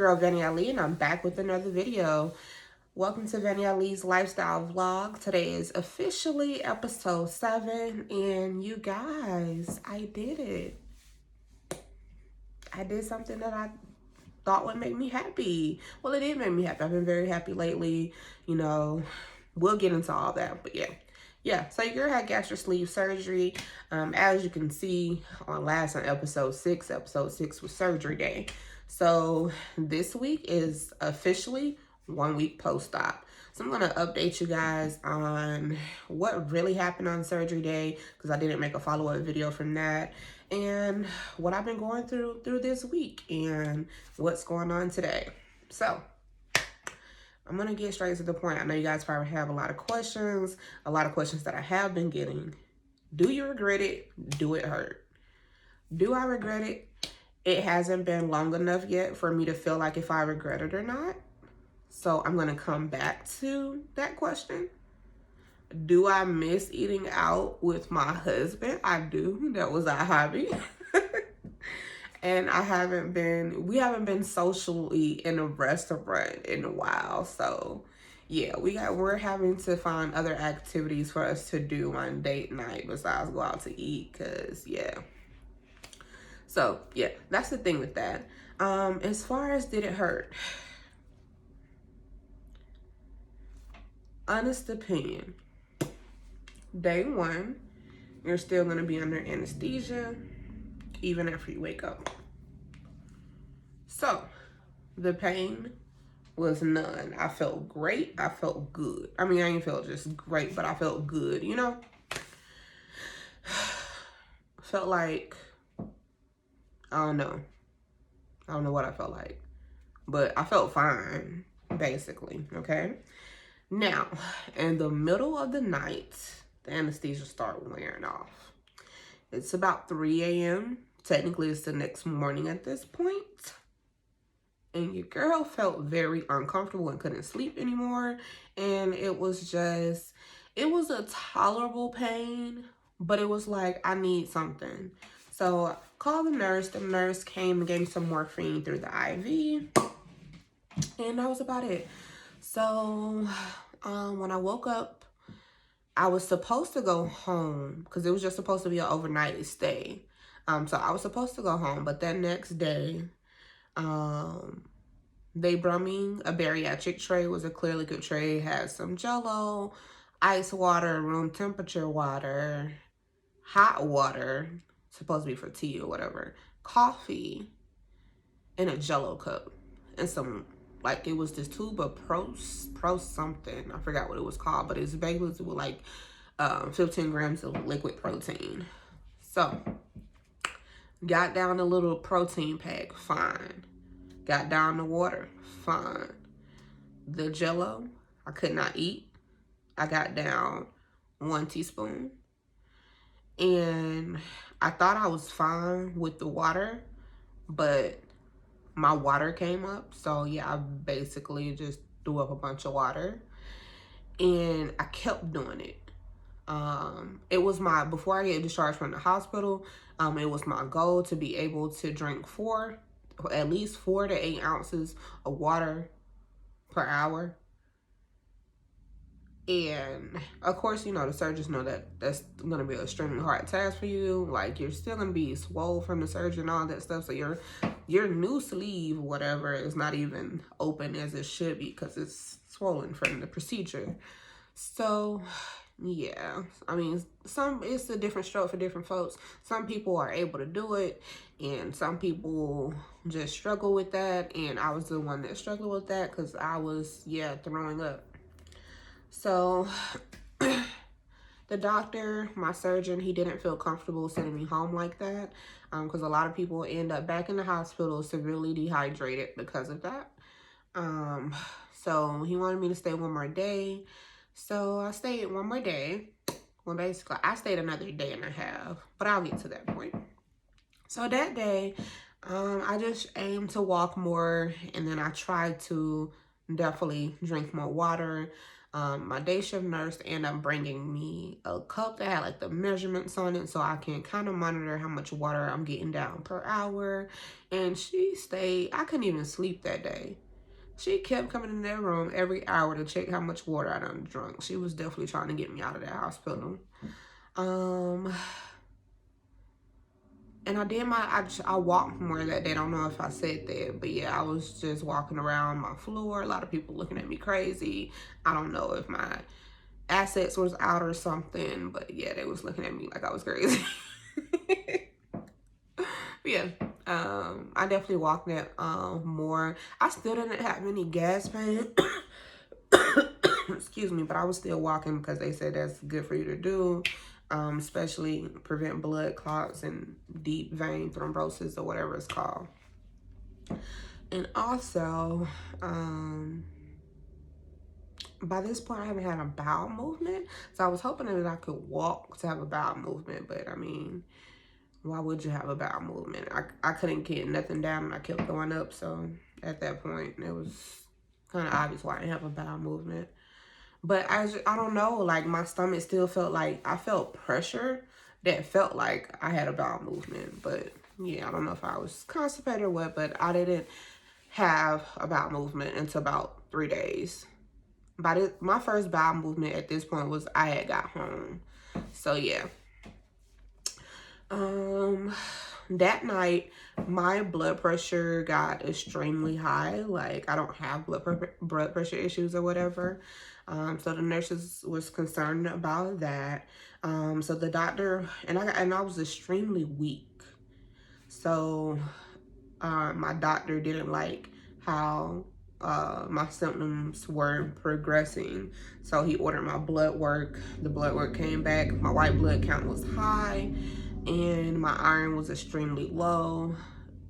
girl Vanny Ali, and I'm back with another video. Welcome to Vanny Ali's lifestyle vlog. Today is officially episode 7, and you guys, I did it. I did something that I thought would make me happy. Well, it did make me happy. I've been very happy lately. You know, we'll get into all that, but yeah. So your girl had gastric sleeve surgery. As you can see on episode 6. Episode 6 was surgery day. So this week is officially 1 week post-op. So I'm going to update you guys on what really happened on surgery day, because I didn't make a follow-up video from that, and what I've been going through this week and what's going on today. So I'm going to get straight to the point. I know you guys probably have a lot of questions that I have been getting. Do you regret it? Do it hurt? Do I regret it? It hasn't been long enough yet for me to feel like if I regret it or not. So I'm going to come back to that question. Do I miss eating out with my husband? I do. That was our hobby. And we haven't been socially in a restaurant in a while. So yeah, we're having to find other activities for us to do on date night besides go out to eat, cause yeah. So yeah, that's the thing with that. As far as did it hurt? Honest opinion, day 1, you're still gonna be under anesthesia even after you wake up. So the pain was none. I felt great. I felt good. I mean, I didn't feel just great, but I felt good, you know? Felt like, I don't know what I felt like, but I felt fine, basically, okay? Now, in the middle of the night, the anesthesia started wearing off. It's about 3 a.m. Technically, it's the next morning at this point. And your girl felt very uncomfortable and couldn't sleep anymore. And it was a tolerable pain, but it was like, I need something. So I called the nurse. The nurse came and gave me some morphine through the IV. And that was about it. So when I woke up, I was supposed to go home because it was just supposed to be an overnight stay. So I was supposed to go home, but that next day, they brought me a bariatric tray. It was a Clear Liquid tray. It had some Jell-O, ice water, room temperature water, hot water, supposed to be for tea or whatever, coffee, and a Jell-O cup, and some, like, it was this tube of pro something. I forgot what it was called, but it's basically with like 15 grams of liquid protein. So got down a little protein pack, fine. Got down the water, fine. The Jell-O, I could not eat. I got down 1 teaspoon. And I thought I was fine with the water, but my water came up. So yeah, I basically just threw up a bunch of water. And I kept doing it. It was before I get discharged from the hospital, it was my goal to be able to drink at least 4 to 8 ounces of water per hour. And of course, you know, the surgeons know that that's going to be an extremely hard task for you. Like, you're still going to be swole from the surgery and all that stuff. So your new sleeve, whatever, is not even open as it should be because it's swollen from the procedure. So yeah, I mean, it's a different stroke for different folks. Some people are able to do it, and some people just struggle with that. And I was the one that struggled with that because I was, throwing up. So the doctor, my surgeon, he didn't feel comfortable sending me home like that, because a lot of people end up back in the hospital severely dehydrated because of that. So he wanted me to stay 1 more day. So I stayed 1 more day. Well, basically, I stayed another day and a half, but I'll get to that point. So that day, I just aimed to walk more, and then I tried to definitely drink more water. My day shift nurse ended up bringing me a cup that had like the measurements on it so I can kind of monitor how much water I'm getting down per hour. And she stayed, I couldn't even sleep that day. She kept coming in that room every hour to check how much water I done drunk. She was definitely trying to get me out of that hospital. And I walked more that day. I don't know if I said that, but yeah, I was just walking around my floor. A lot of people looking at me crazy. I don't know if my assets was out or something, but yeah, they was looking at me like I was crazy. Yeah, I definitely walked that more. I still didn't have any gas pain. Excuse me, but I was still walking because they said that's good for you to do, especially prevent blood clots and deep vein thrombosis or whatever it's called. And also, by this point, I haven't had a bowel movement, so I was hoping that I could walk to have a bowel movement, but I mean, why would you have a bowel movement? I couldn't get nothing down and I kept going up, so at that point, it was kind of obvious why I didn't have a bowel movement. But I don't know, like my stomach still felt like, I felt pressure that felt like I had a bowel movement. But yeah, I don't know if I was constipated or what, but I didn't have a bowel movement until about 3 days. My first bowel movement at this point was I had got home. So yeah. That night, my blood pressure got extremely high. Like, I don't have blood pressure issues or whatever. So the nurses was concerned about that. So the doctor, and I was extremely weak. So my doctor didn't like how my symptoms were progressing. So he ordered my blood work. The blood work came back. My white blood count was high and my iron was extremely low.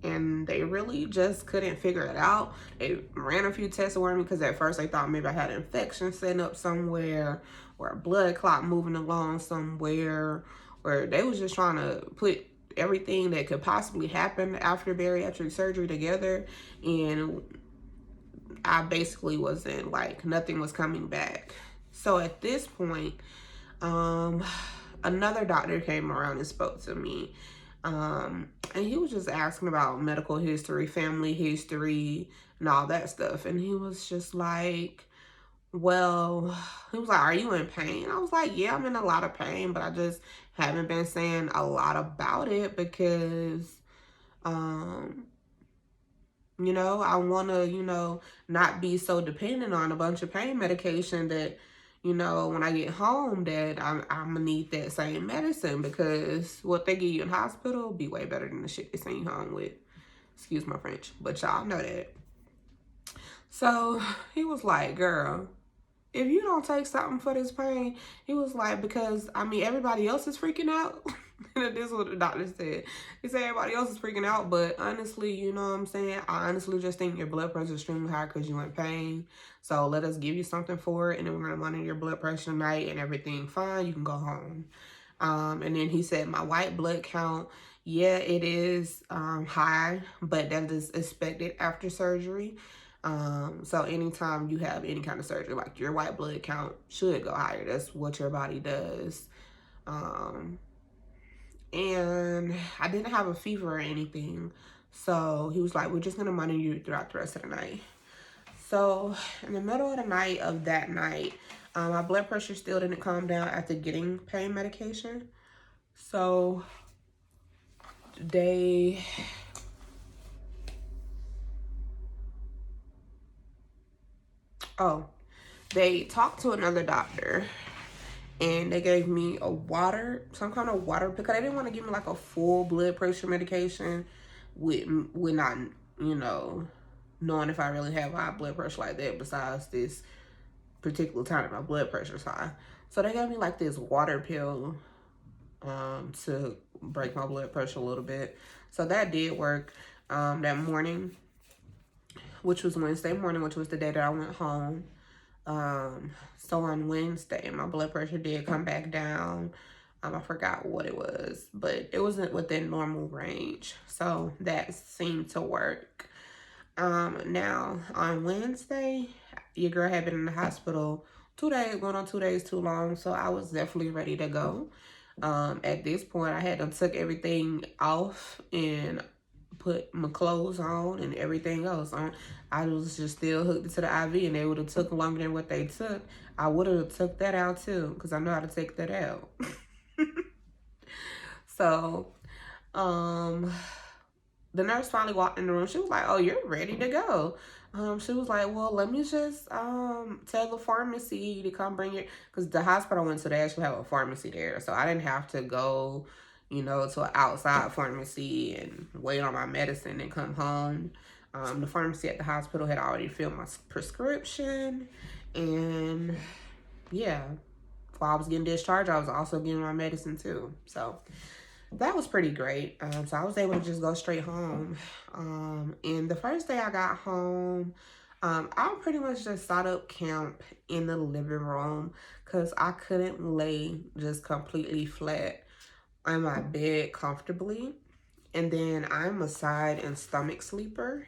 And they really just couldn't figure it out. They ran a few tests for me because at first they thought maybe I had an infection setting up somewhere or a blood clot moving along somewhere, or they was just trying to put everything that could possibly happen after bariatric surgery together. And I basically wasn't, like, nothing was coming back. So at this point, another doctor came around and spoke to me. And he was just asking about medical history, family history, and all that stuff. And he was just like, well, he was like, are you in pain? I was like, yeah, I'm in a lot of pain, but I just haven't been saying a lot about it because, you know, I want to, you know, not be so dependent on a bunch of pain medication that, you know, when I get home that I'm going to need that same medicine, because what they give you in hospital will be way better than the shit they send you home with. Excuse my French, but y'all know that. So he was like, girl, if you don't take something for this pain, he was like, because, I mean, everybody else is freaking out. This is what the doctor said. He said everybody else is freaking out, but honestly, you know what I'm saying? I honestly just think your blood pressure is extremely high because you're in pain. So let us give you something for it, and then we're going to monitor your blood pressure tonight, and everything fine. You can go home. And then he said my white blood count, yeah, it is high, but that is expected after surgery. So anytime you have any kind of surgery, like, your white blood count should go higher. That's what your body does. And I didn't have a fever or anything. So he was like, we're just going to monitor you throughout the rest of the night. So in the middle of the night of that night, my blood pressure still didn't calm down after getting pain medication. So they talked to another doctor, and they gave me some kind of water, because they didn't want to give me like a full blood pressure medication with not, you know, knowing if I really have high blood pressure like that, besides this particular time my blood pressure's high. So they gave me like this water pill to break my blood pressure a little bit. So that did work that morning, which was Wednesday morning, which was the day that I went home. So on Wednesday, my blood pressure did come back down. I forgot what it was, but it wasn't within normal range. So that seemed to work. Now on Wednesday, your girl had been in the hospital 2 days, going on 2 days too long. So I was definitely ready to go. At this point, I had to took everything off and put my clothes on and everything else on. I was just still hooked to the IV, and they would have took longer than what they took. I would have took that out too, because I know how to take that out. So, um, the nurse finally walked in the room. She was like, "Oh, you're ready to go." She was like, "Well, let me just tell the pharmacy to come bring it," because the hospital I went to, they actually have a pharmacy there, so I didn't have to go, to an outside pharmacy and wait on my medicine and come home. The pharmacy at the hospital had already filled my prescription, and yeah, while I was getting discharged, I was also getting my medicine too. So that was pretty great. So I was able to just go straight home. And the first day I got home, I pretty much just set up camp in the living room because I couldn't lay just completely flat on my bed comfortably. And then I'm a side and stomach sleeper.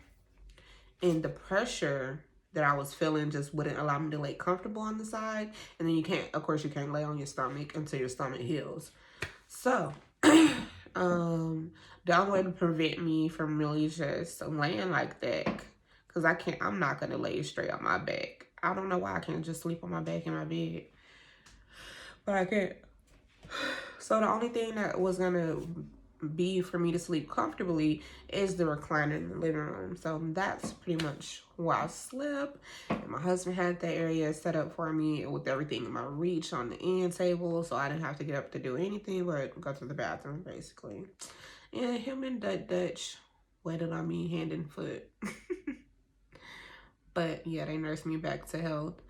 And the pressure that I was feeling just wouldn't allow me to lay comfortable on the side. And then of course, you can't lay on your stomach until your stomach heals. So, the only way to prevent me from really just laying like that, because I'm not going to lay straight on my back. I don't know why I can't just sleep on my back in my bed, but I can't. So the only thing that was going to be for me to sleep comfortably is the recliner in the living room. So that's pretty much where I slept. And my husband had that area set up for me with everything in my reach on the end table, so I didn't have to get up to do anything but go to the bathroom basically. And him and Dutch waited on me hand and foot. But yeah, they nursed me back to health.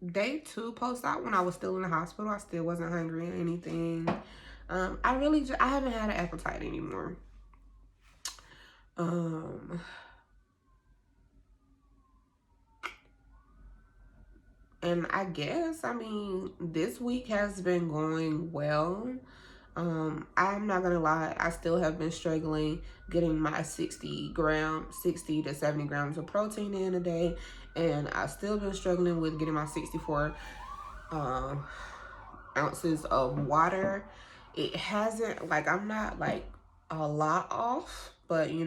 Day 2 post-op, when I was still in the hospital, I still wasn't hungry or anything. I haven't had an appetite anymore. And I guess, this week has been going well. I'm not gonna lie, I still have been struggling getting my 60 to 70 grams of protein in a day, and I still been struggling with getting my 64 ounces of water. It hasn't, I'm not a lot off, but I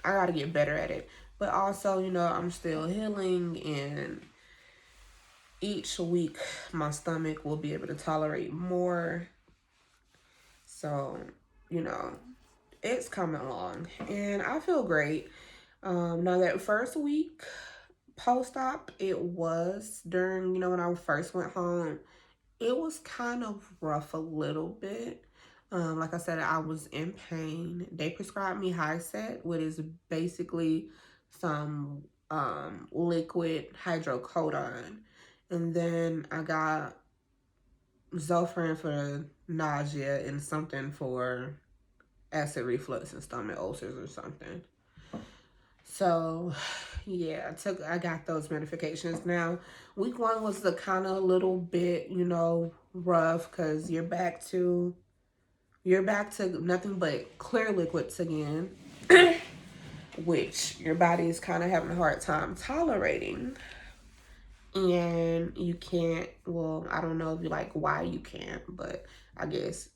gotta get better at it. But also, I'm still healing, and each week my stomach will be able to tolerate more. So, it's coming along, and I feel great. Now that first week post-op, it was during, when I first went home, it was kind of rough a little bit. Like I said, I was in pain. They prescribed me Hyset, which is basically some liquid hydrocodone. And then I got Zofran for nausea and something for acid reflux and stomach ulcers or something. So yeah, I got those medications. Now, week 1 was the kind of little bit, rough, because you're back to nothing but clear liquids again, which your body is kind of having a hard time tolerating. And you can't, well, I don't know if you why you can't, but I guess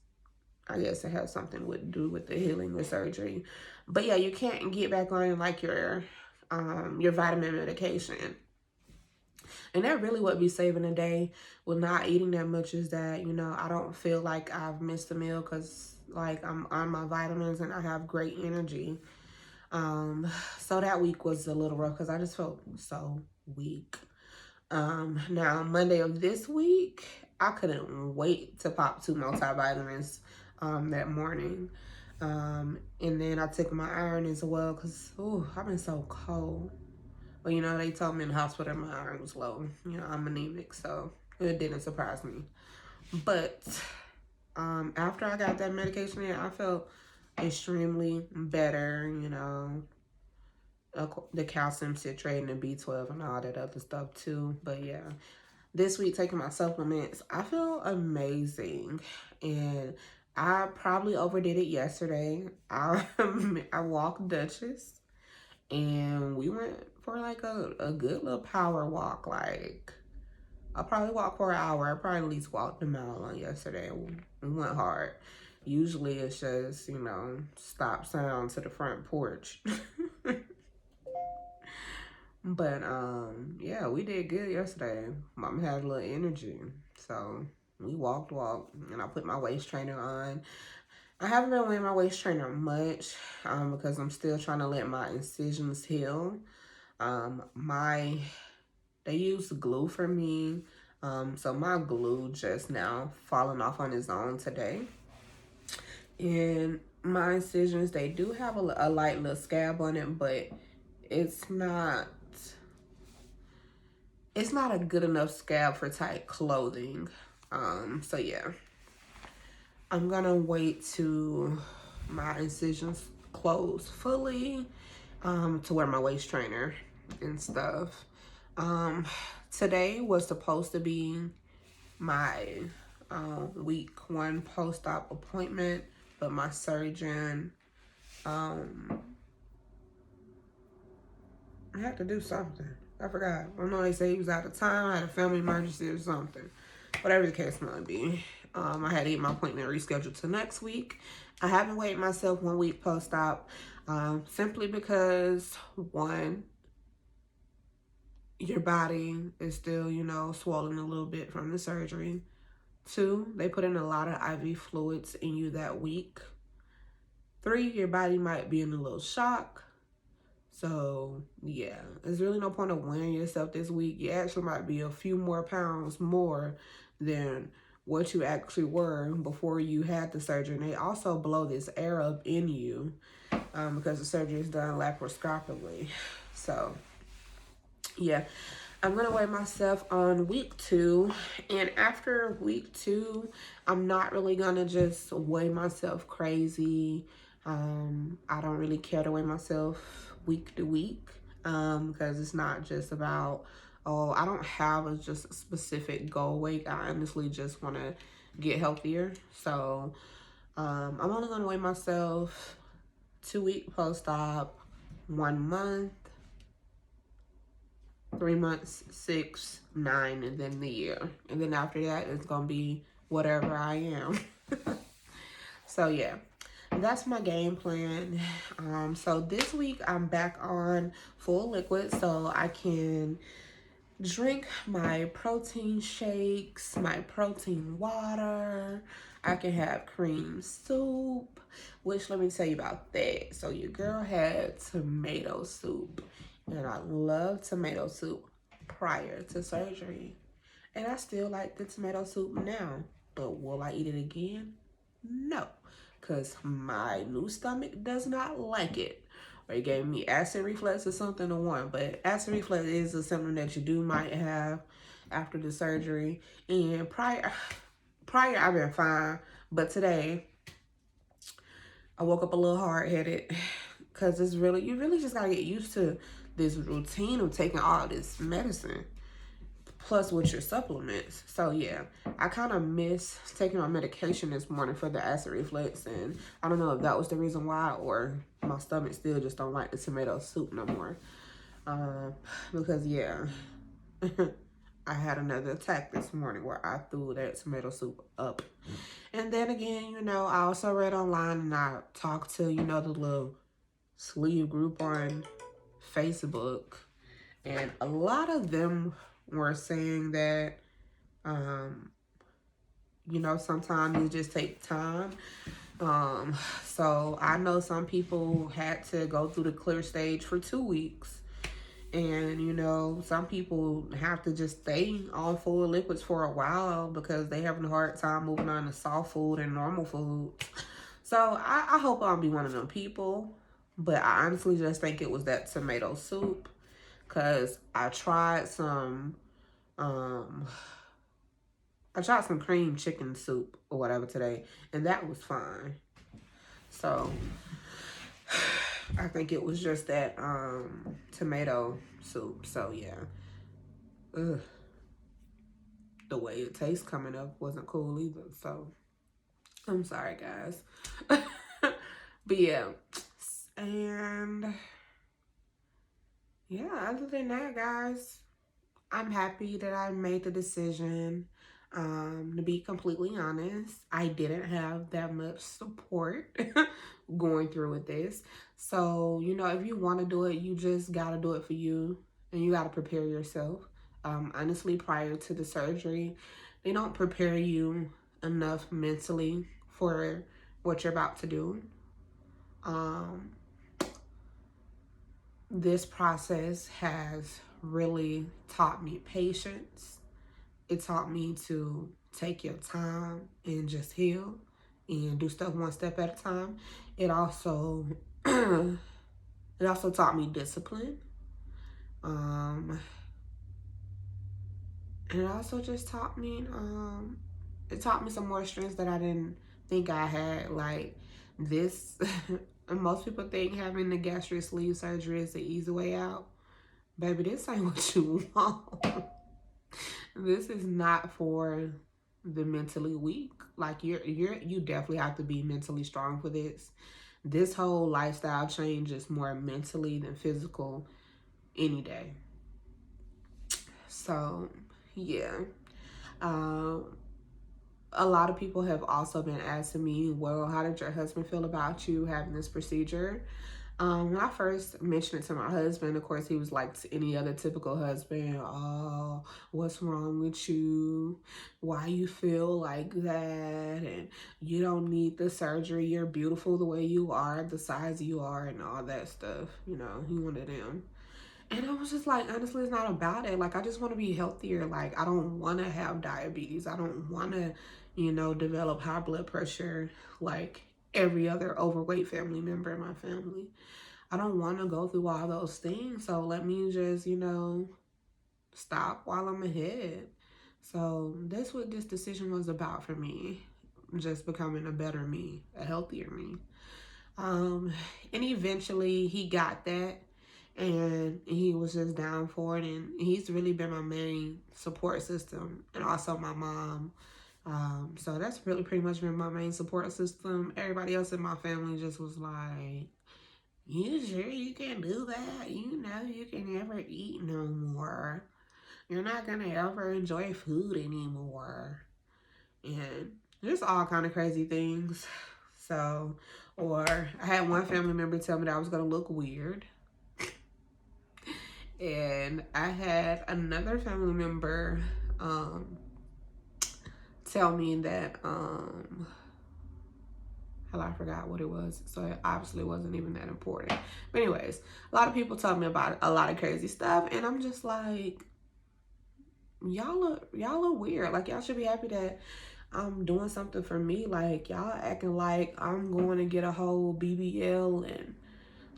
it has something to do with the healing or surgery. But yeah, you can't get back on your vitamin medication. And that really would be saving a day with not eating that much, is that, I don't feel like I've missed a meal because I'm on my vitamins and I have great energy. So that week was a little rough because I just felt so weak. Now Monday of this week, I couldn't wait to pop 2 multivitamins that morning. And then I took my iron as well because I've been so cold. Well, they told me in the hospital my iron was low. I'm anemic, so it didn't surprise me. But after I got that medication in, I felt extremely better, the calcium citrate and the B12 and all that other stuff too. But yeah, this week taking my supplements, I feel amazing. And I probably overdid it yesterday. I walked Duchess, And we went for like a good little power walk. Like, I probably walked for an hour. I probably at least walked a mile on yesterday. We went hard. Usually it's just, stop sound to the front porch. But yeah, we did good yesterday. Mom had a little energy. So we walked, and I put my waist trainer on. I haven't been wearing my waist trainer much because I'm still trying to let my incisions heal. They used glue for me. So my glue just now falling off on its own today. And my incisions, they do have a light little scab on it, but it's not a good enough scab for tight clothing. So yeah, I'm gonna wait to my incisions close fully to wear my waist trainer and stuff. Today was supposed to be my week 1 post-op appointment, but my surgeon I had to do something. I forgot. I know they say he was out of town, had a family emergency or something. Whatever the case might be. I had to get my appointment rescheduled to next week. I haven't weighed myself 1 week post-op simply because, one, your body is still, swollen a little bit from the surgery. 2, they put in a lot of IV fluids in you that week. 3, your body might be in a little shock. So, yeah, there's really no point of weighing yourself this week. You actually might be a few more pounds more than what you actually were before you had the surgery. And they also blow this air up in you because the surgery is done laparoscopically. So, yeah, I'm going to weigh myself on week 2. And after week 2, I'm not really going to just weigh myself crazy. I don't really care to weigh myself week to week because it's not just about, I don't have just a specific goal weight. I honestly just want to get healthier. So I'm only going to weigh myself 2 week post-op, 1 month, 3 months, 6, 9, and then the year. And then after that, it's going to be whatever I am. So yeah, that's my game plan. So this week I'm back on full liquid so I can drink my protein shakes, my protein water. I can have cream soup, which let me tell you about that. So your girl had tomato soup, and I love tomato soup prior to surgery. And I still like the tomato soup now, but will I eat it again? No, because my new stomach does not like it. Or it gave me acid reflux or something or one. But acid reflux is a symptom that you might have after the surgery. And prior I've been fine. But today, I woke up a little hard-headed because you really just got to get used to this routine of taking all this medicine plus with your supplements. So yeah, I kind of miss taking my medication this morning for the acid reflux, and I don't know if that was the reason why or my stomach still just don't like the tomato soup no more. Because yeah, I had another attack this morning where I threw that tomato soup up. And then again, I also read online and I talked to, the little sleeve group on Facebook, and a lot of them were saying that, sometimes it just takes time. So I know some people had to go through the clear stage for 2 weeks. And, some people have to just stay on full liquids for a while because they having a hard time moving on to soft food and normal food. So I hope I'll be one of them people. But I honestly just think it was that tomato soup. Because I tried some cream chicken soup or whatever today, and that was fine. So I think it was just that tomato soup. So yeah. Ugh. The way it tastes coming up wasn't cool either. So I'm sorry, guys. But yeah. And yeah, other than that, guys, I'm happy that I made the decision. To be completely honest, I didn't have that much support going through with this. So, if you want to do it, you just got to do it for you and you got to prepare yourself. Honestly, prior to the surgery, they don't prepare you enough mentally for what you're about to do. Um, this process has really taught me patience. It taught me to take your time and just heal and do stuff one step at a time. It also it also taught me discipline. Um, and it also just taught me it taught me some more strengths that I didn't think I had. Like this, most people think having the gastric sleeve surgery is the easy way out. Baby, this ain't what you want. This is not for the mentally weak. Like you definitely have to be mentally strong for this. This whole lifestyle change is more mentally than physical any day. So yeah. Um a lot of people have also been asking me, well, how did your husband feel about you having this procedure? When I first mentioned it to my husband, of course, he was like any other typical husband. Oh, what's wrong with you? Why you feel like that? And you don't need the surgery. You're beautiful the way you are, the size you are, and all that stuff. He wanted him. And I was just like, honestly, it's not about it. Like, I just want to be healthier. Like, I don't want to have diabetes. I don't want to, develop high blood pressure like every other overweight family member in my family. I don't want to go through all those things. So let me just, stop while I'm ahead. So that's what this decision was about for me. Just becoming a better me, a healthier me. Um, and eventually he got that and he was just down for it. And he's really been my main support system and also my mom. So that's really pretty much been my main support system. Everybody else in my family just was like, you sure you can do that? You know you can never eat no more. You're not gonna ever enjoy food anymore. And just all kind of crazy things. So, or I had one family member tell me that I was gonna look weird. And I had another family member tell me that hell, I forgot what it was, so it obviously wasn't even that important. But anyways, a lot of people told me about a lot of crazy stuff, and I'm just like, y'all are weird. Like, y'all should be happy that I'm doing something for me. Like, y'all acting like I'm going to get a whole BBL and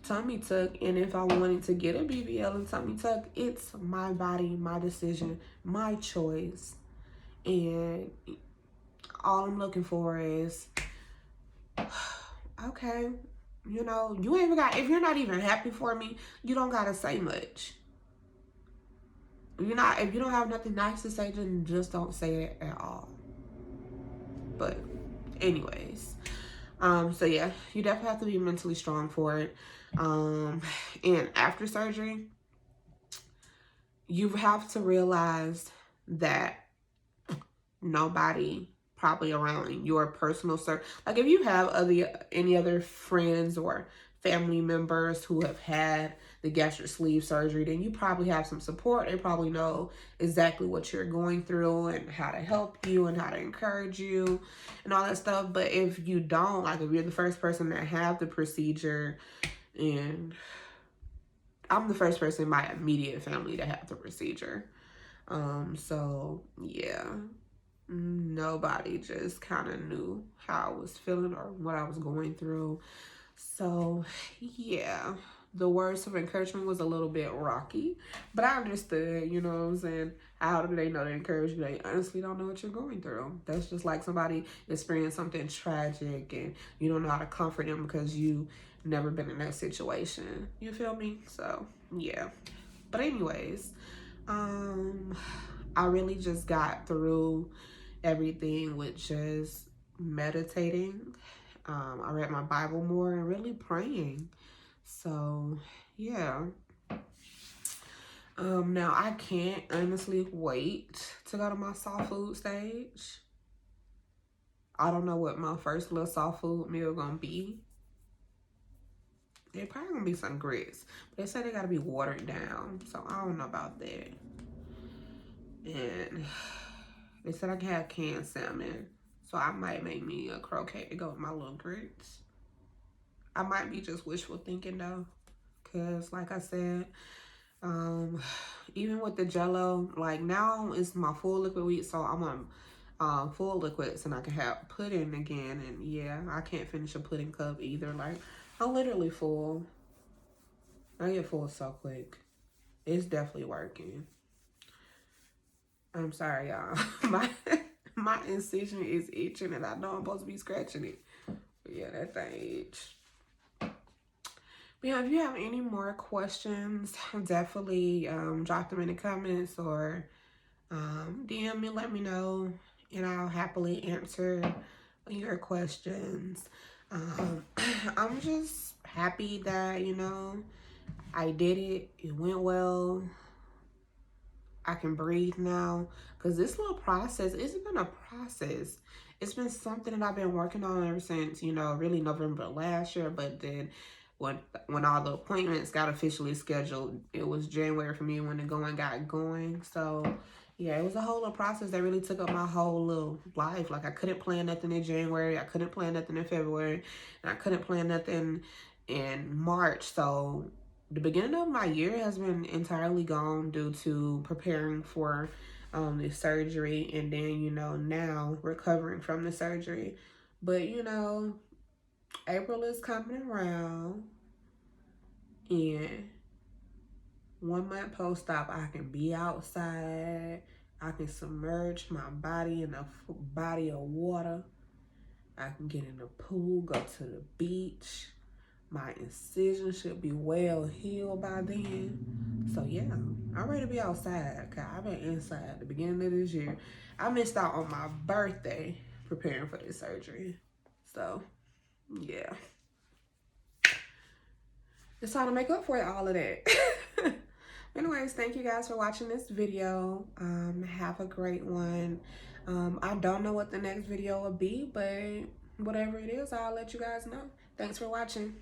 tummy tuck, and if I wanted to get a BBL and tummy tuck, it's my body, my decision, my choice. And all I'm looking for is, okay, you ain't even got, if you're not even happy for me, you don't gotta say much. If you don't have nothing nice to say, then just don't say it at all. But anyways, so yeah, you definitely have to be mentally strong for it. And after surgery, you have to realize that nobody probably around your personal circle, like if you have any other friends or family members who have had the gastric sleeve surgery, then you probably have some support. They probably know exactly what you're going through and how to help you and how to encourage you and all that stuff. But if you don't, like if you're the first person to have the procedure, and I'm the first person in my immediate family to have the procedure. So yeah, nobody just kind of knew how I was feeling or what I was going through. So yeah, the words of encouragement was a little bit rocky, but I understood, you know what I'm saying? How do they know to encourage you? They honestly don't know what you're going through. That's just like somebody experienced something tragic and you don't know how to comfort them because you never been in that situation. You feel me? So yeah. But anyways, I really just got through everything with just meditating. I read my Bible more and really praying. So, yeah. Now I can't honestly wait to go to my soft food stage. I don't know what my first little soft food meal gonna be. It probably gonna be some grits. But they say they gotta be watered down. So I don't know about that. And they said I can have canned salmon. So I might make me a croquette to go with my little grits. I might be just wishful thinking though. Cause like I said, even with the jello, like now it's my full liquid week, so I'm on full liquids and I can have pudding again. And yeah, I can't finish a pudding cup either. Like I'm literally full. I get full so quick. It's definitely working. I'm sorry, y'all. My incision is itching and I know I'm supposed to be scratching it. But yeah, that thing itch. But yeah, if you have any more questions, definitely drop them in the comments or DM me, let me know, and I'll happily answer your questions. I'm just happy that, you know, I did it. It went well. I can breathe now. Because this little process, it's been a process. It's been something that I've been working on ever since, you know, really November last year. But then when all the appointments got officially scheduled, it was January for me when the going got going. So yeah, it was a whole little process that really took up my whole little life. Like I couldn't plan nothing in January. I couldn't plan nothing in February. And I couldn't plan nothing in March. So the beginning of my year has been entirely gone due to preparing for the surgery, and then, you know, now recovering from the surgery. But, you know, April is coming around, and 1 month post-op, I can be outside. I can submerge my body in a body of water. I can get in the pool, go to the beach. My incision should be well healed by then. So yeah, I'm ready to be outside. Cause I've been inside at the beginning of this year. I missed out on my birthday preparing for this surgery. So yeah, it's time to make up for all of that. Anyways, thank you guys for watching this video. Have a great one. I don't know what the next video will be, but whatever it is, I'll let you guys know. Thanks for watching.